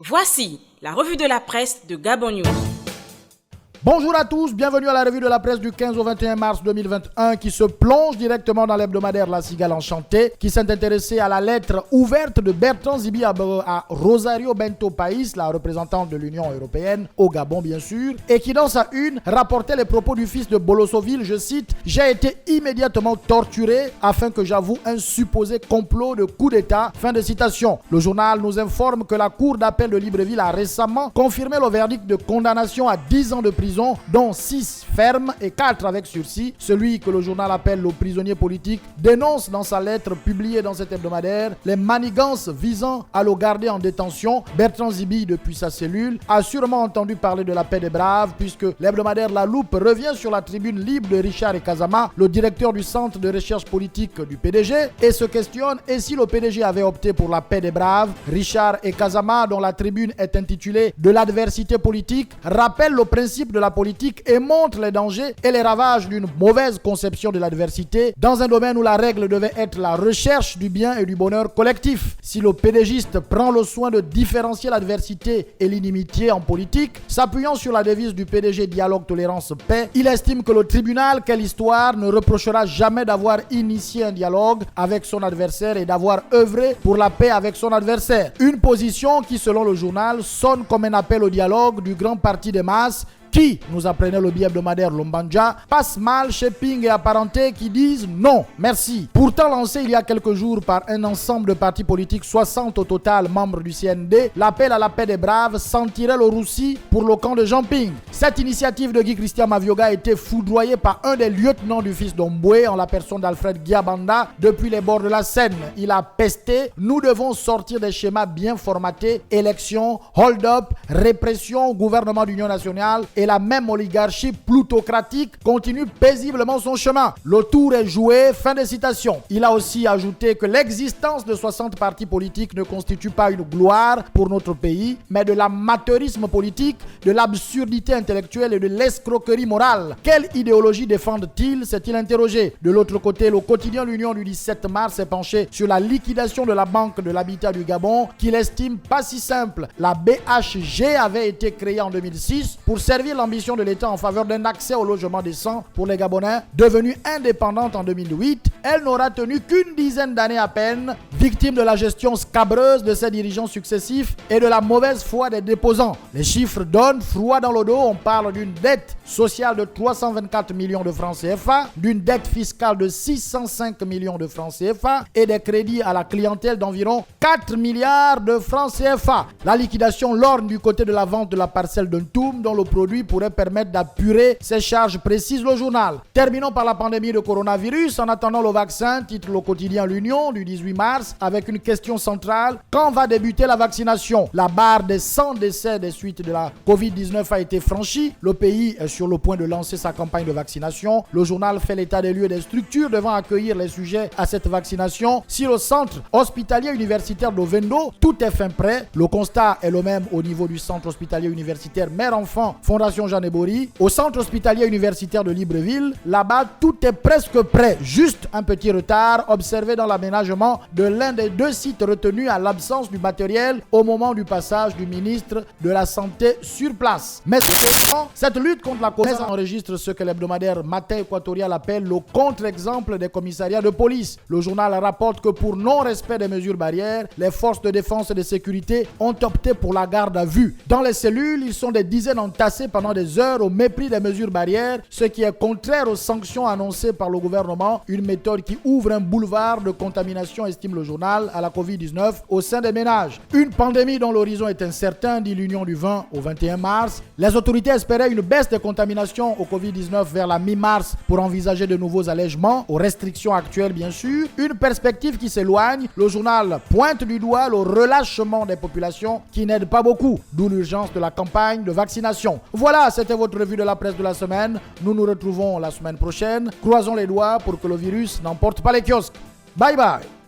Voici la revue de la presse de Gabon News. Bonjour à tous, bienvenue à la revue de la presse du 15 au 21 mars 2021 qui se plonge directement dans l'hebdomadaire La Cigale Enchantée qui s'est intéressé à la lettre ouverte de Bertrand Zibi à Rosario Bento País, la représentante de l'Union européenne au Gabon bien sûr, et qui dans sa une rapportait les propos du fils de Bolosoville, je cite « J'ai été immédiatement torturé afin que j'avoue un supposé complot de coup d'État ». Fin de citation. Le journal nous informe que la Cour d'appel de Libreville a récemment confirmé le verdict de condamnation à 10 ans de prison, dont 6 fermes et 4 avec sursis. Celui que le journal appelle le prisonnier politique dénonce dans sa lettre publiée dans cet hebdomadaire les manigances visant à le garder en détention. Bertrand Zibi, depuis sa cellule, a sûrement entendu parler de la paix des braves puisque l'hebdomadaire La Loupe revient sur la tribune libre de Richard Ekazama, le directeur du centre de recherche politique du PDG, et se questionne et si le PDG avait opté pour la paix des braves. Richard Ekazama, dont la tribune est intitulée De l'adversité politique, rappelle le principe de la politique et montre les dangers et les ravages d'une mauvaise conception de l'adversité dans un domaine où la règle devait être la recherche du bien et du bonheur collectif. Si le PDGiste prend le soin de différencier l'adversité et l'inimitié en politique, s'appuyant sur la devise du PDG dialogue, tolérance, paix, il estime que le tribunal, quelle histoire, ne reprochera jamais d'avoir initié un dialogue avec son adversaire et d'avoir œuvré pour la paix avec son adversaire. Une position qui, selon le journal, sonne comme un appel au dialogue du grand parti des masses qui, nous apprenait le bi-hebdomadaire Lombanja, passe mal chez Ping et apparentés qui disent non, merci. Pourtant lancé il y a quelques jours par un ensemble de partis politiques, 60 au total membres du CND, l'appel à la paix des braves sentirait le roussi pour le camp de Jean Ping. Cette initiative de Guy Christian Mavioga a été foudroyée par un des lieutenants du fils d'Omboué en la personne d'Alfred Guiabanda depuis les bords de la Seine. Il a pesté, nous devons sortir des schémas bien formatés, élections, hold-up, répression, gouvernement d'union nationale et la même oligarchie plutocratique continue paisiblement son chemin. Le tour est joué, fin de citation. Il a aussi ajouté que l'existence de 60 partis politiques ne constitue pas une gloire pour notre pays, mais de l'amateurisme politique, de l'absurdité intellectuelle et de l'escroquerie morale. Quelle idéologie défendent-ils, s'est-il interrogé. De l'autre côté, le quotidien L'Union du 17 mars s'est penché sur la liquidation de la Banque de l'Habitat du Gabon, qu'il estime pas si simple. La BHG avait été créée en 2006 pour servir l'ambition de l'État en faveur d'un accès au logement décent pour les Gabonais. Devenue indépendante en 2008, elle n'aura tenu qu'une dizaine d'années à peine, victime de la gestion scabreuse de ses dirigeants successifs et de la mauvaise foi des déposants. Les chiffres donnent froid dans le dos. On parle d'une dette sociale de 324 millions de francs CFA, d'une dette fiscale de 605 millions de francs CFA et des crédits à la clientèle d'environ 4 milliards de francs CFA. La liquidation lorgne du côté de la vente de la parcelle d'Untum dont le produit pourrait permettre d'apurer ces charges, précise le journal. Terminons par la pandémie de coronavirus. En attendant le vaccin, titre le quotidien L'Union du 18 mars, avec une question centrale. Quand va débuter la vaccination? La barre des 100 décès des suites de la Covid-19 a été franchie. Le pays est sur le point de lancer sa campagne de vaccination. Le journal fait l'état des lieux des structures devant accueillir les sujets à cette vaccination. Si le centre hospitalier universitaire d'Ovendo, tout est fin prêt. Le constat est le même au niveau du centre hospitalier universitaire Mère-Enfant Fondation Jeanne Bory. Au centre hospitalier universitaire de Libreville, là-bas, tout est presque prêt. Juste un petit retard observé dans l'aménagement de l'un des 2 sites retenus à l'absence du matériel au moment du passage du ministre de la Santé sur place. Mais cette lutte contre la Covid enregistre ce que l'hebdomadaire Matin Équatorial appelle le contre-exemple des commissariats de police. Le journal rapporte que pour non-respect des mesures barrières, les forces de défense et de sécurité ont opté pour la garde à vue. Dans les cellules, ils sont des dizaines entassés pendant des heures au mépris des mesures barrières, ce qui est contraire aux sanctions annoncées par le gouvernement, une méthode qui ouvre un boulevard de contamination, estime le journal, à la Covid-19 au sein des ménages. Une pandémie dont l'horizon est incertain, dit l'Union du 20 au 21 mars. Les autorités espéraient une baisse des contaminations au Covid-19 vers la mi-mars pour envisager de nouveaux allègements, aux restrictions actuelles bien sûr. Une perspective qui s'éloigne. Le journal pointe du doigt le relâchement des populations qui n'aide pas beaucoup, d'où l'urgence de la campagne de vaccination. Voilà, c'était votre revue de la presse de la semaine. Nous nous retrouvons la semaine prochaine. Croisons les doigts pour que le virus n'emporte pas les kiosques. Bye bye.